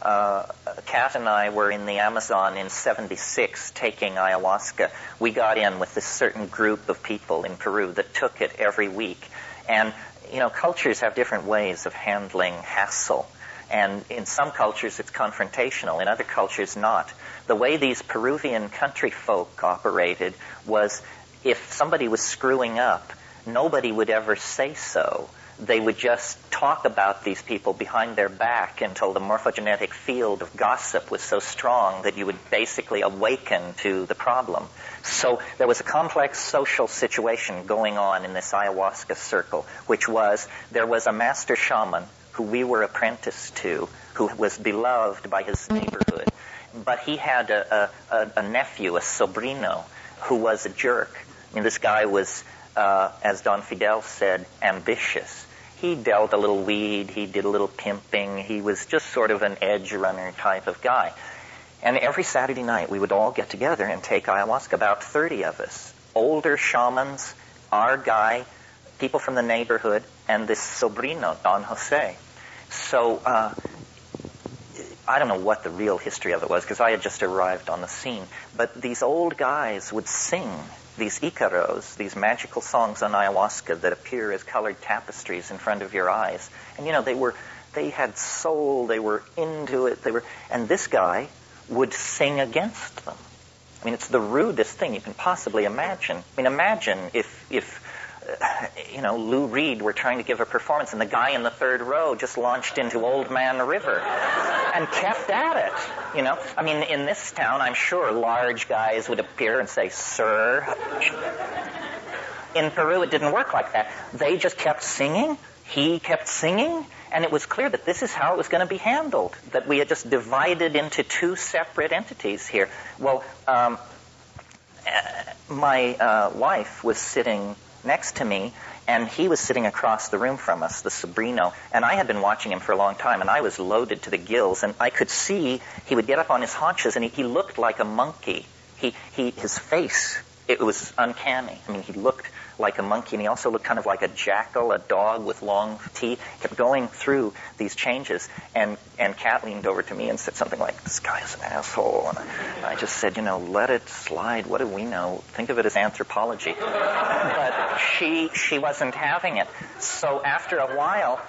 Kat and I were in the Amazon in '76 taking ayahuasca. We got in with this certain group of people in Peru that took it every week. And, cultures have different ways of handling hassle. And in some cultures it's confrontational, in other cultures not. The way these Peruvian country folk operated was if somebody was screwing up, nobody would ever say so. They would just talk about these people behind their back until the morphogenetic field of gossip was so strong that you would basically awaken to the problem. So there was a complex social situation going on in this ayahuasca circle, which was there was a master shaman who we were apprenticed to, who was beloved by his neighborhood. But he had a nephew, a sobrino, who was a jerk. I mean, this guy was, as Don Fidel said, ambitious. He dealt a little weed, he did a little pimping, he was just sort of an edge runner type of guy. And every Saturday night we would all get together and take ayahuasca, about 30 of us. Older shamans, our guy, people from the neighborhood, and this sobrino, Don Jose. So, I don't know what the real history of it was, because I had just arrived on the scene. But these old guys would sing these icaros, these magical songs on ayahuasca that appear as colored tapestries in front of your eyes. And, they had soul, they were into it, and this guy would sing against them. I mean, it's the rudest thing you can possibly imagine. I mean, imagine if Lou Reed were trying to give a performance and the guy in the third row just launched into Old Man River and kept at it, I mean, in this town, I'm sure large guys would appear and say, "Sir." In Peru, it didn't work like that. They just kept singing. He kept singing. And it was clear that this is how it was going to be handled, that we had just divided into two separate entities here. Well, my wife was sitting next to me, and he was sitting across the room from us, the sobrino, and I had been watching him for a long time, and I was loaded to the gills, and I could see he would get up on his haunches, and he looked like a monkey. His face, it was uncanny. I mean, he looked like a monkey, and he also looked kind of like a jackal, a dog with long teeth. Kept going through these changes, and Kat leaned over to me and said something like, "This guy's an asshole." And I just said, let it slide. What do we know? Think of it as anthropology. But she wasn't having it. So after a while,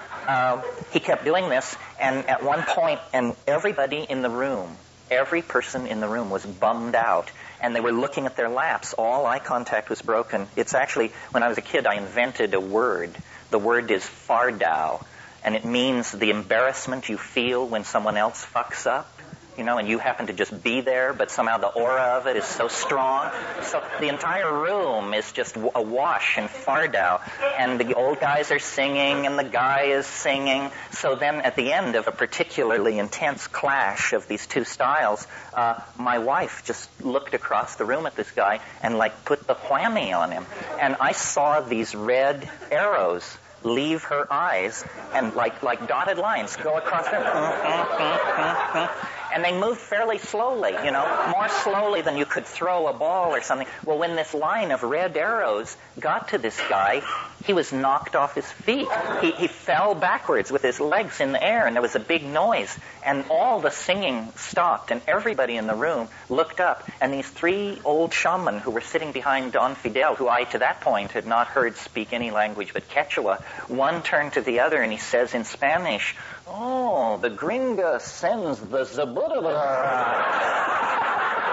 he kept doing this, and at one point, and everybody in the room, every person in the room was bummed out, and they were looking at their laps. All eye contact was broken. It's actually, when I was a kid, I invented a word. The word is fardao, and it means the embarrassment you feel when someone else fucks up, and you happen to just be there, but somehow the aura of it is so strong. So the entire room is just awash in fardao, and the old guys are singing, and the guy is singing. So then at the end of a particularly intense clash of these two styles, my wife just looked across the room at this guy and put the whammy on him. And I saw these red arrows leave her eyes and like dotted lines go across them. And they moved fairly slowly, more slowly than you could throw a ball or something. Well, when this line of red arrows got to this guy, he was knocked off his feet. He fell backwards with his legs in the air, and there was a big noise. And all the singing stopped, and everybody in the room looked up. And these three old shaman who were sitting behind Don Fidel, who I, to that point, had not heard speak any language but Quechua, one turned to the other, and he says in Spanish, "Oh, the gringa sends the zabura."